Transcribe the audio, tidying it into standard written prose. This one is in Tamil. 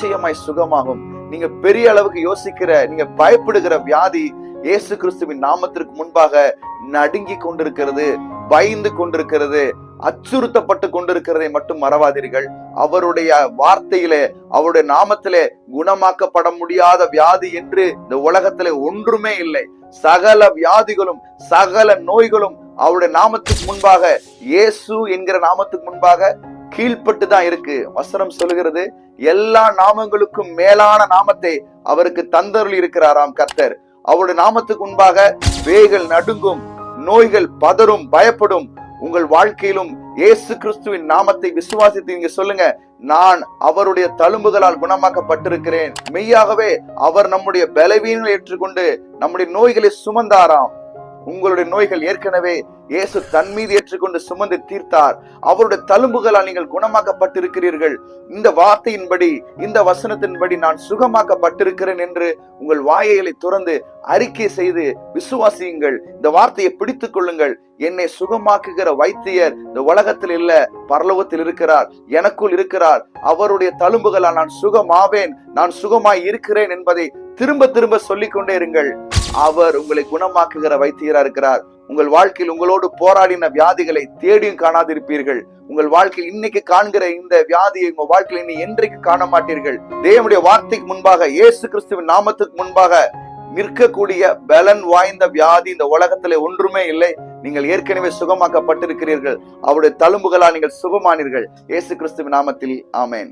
நிச்சயமாய் சுகமாகும். நீங்க பெரிய அளவுக்கு யோசிக்கிற, நீங்க பயப்படுகிற வியாதி இயேசு கிறிஸ்துவின் நாமத்திற்கு முன்பாக நடுங்கி கொண்டிருக்கிறது, பயந்து கொண்டிருக்கிறது, அச்சுறுத்தப்பட்டு கொண்டிருக்கிறதை மட்டும் மறவாதீர்கள். அவருடைய வார்த்தையிலே, அவருடைய நாமத்திலே குணமாக்கப்பட முடியாத வியாதி என்று இந்த உலகத்திலே ஒன்றுமே இல்லை. சகல வியாதிகளும் சகல நோய்களும் அவருடைய நாமத்துக்கு முன்பாக, இயேசு என்கிற நாமத்துக்கு முன்பாக கீழ்பட்டு தான் இருக்கு. வசனம் சொல்லுகிறது, எல்லா நாமங்களுக்கும் மேலான நாமத்தை அவருக்கு தந்தருளி இருக்கிறாராம் கர்த்தர். அவருடைய நாமத்துக்கு முன்பாக பேய்கள் நடுங்கும், நோய்கள் பதறும், பயப்படும். உங்கள் வாழ்க்கையிலும் இயேசு கிறிஸ்துவின் நாமத்தை விசுவாசித்து நீங்க சொல்லுங்க, நான் அவருடைய தழும்புகளால் குணமாக்கப்பட்டிருக்கிறேன். மெய்யாகவே அவர் நம்முடைய பலவீனங்களை ஏற்றுக்கொண்டு நம்முடைய நோய்களை சுமந்தாராம். உங்களுடைய நோய்கள் ஏற்கனவே இயேசு தன் மீது ஏற்றுக்கொண்டு சுமந்து தீர்த்தார். அவருடைய தழும்புகளால் நீங்கள் குணமாக்கப்பட்டிருக்கிறீர்கள். இந்த வார்த்தையின்படி, இந்த வசனத்தின்படி நான் சுகமாக்கப்பட்டிருக்கிறேன் என்று உங்கள் வாயைகளை துறந்து அறிக்கை செய்து விசுவாசியுங்கள். இந்த வார்த்தையை பிடித்துக் கொள்ளுங்கள். என்னை சுகமாக்குகிற வைத்தியர் இந்த உலகத்தில் இல்ல, பரலோகத்தில் இருக்கிறார், எனக்குள் இருக்கிறார். அவருடைய தழும்புகளால் நான் சுகமாவேன், நான் சுகமாய் இருக்கிறேன் என்பதை திரும்ப திரும்ப சொல்லிக் கொண்டே இருங்கள். அவர் உங்களை குணமாக்குகிற வைத்தியரா இருக்கிறார். உங்கள் வாழ்க்கையில் உங்களோடு போராடின வியாதிகளை தேடியும் காணாதிருப்பீர்கள். உங்கள் வாழ்க்கையில் இன்னைக்கு காண்கிற இந்த வியாதியை உங்க வாழ்க்கையில் இனி என்றைக்கு காண மாட்டீர்கள். தேவனுடைய வார்த்தைக்கு முன்பாக, இயேசு கிறிஸ்துவின் நாமத்துக்கு முன்பாக நிற்கக்கூடிய பலன் வாய்ந்த வியாதி இந்த உலகத்திலே ஒன்றுமே இல்லை. நீங்கள் ஏற்கனவே சுகமாக்கப்பட்டிருக்கிறீர்கள். அவருடைய தழும்புகளால் நீங்கள் சுகமானீர்கள். இயேசு கிறிஸ்துவின் நாமத்தில் ஆமென்.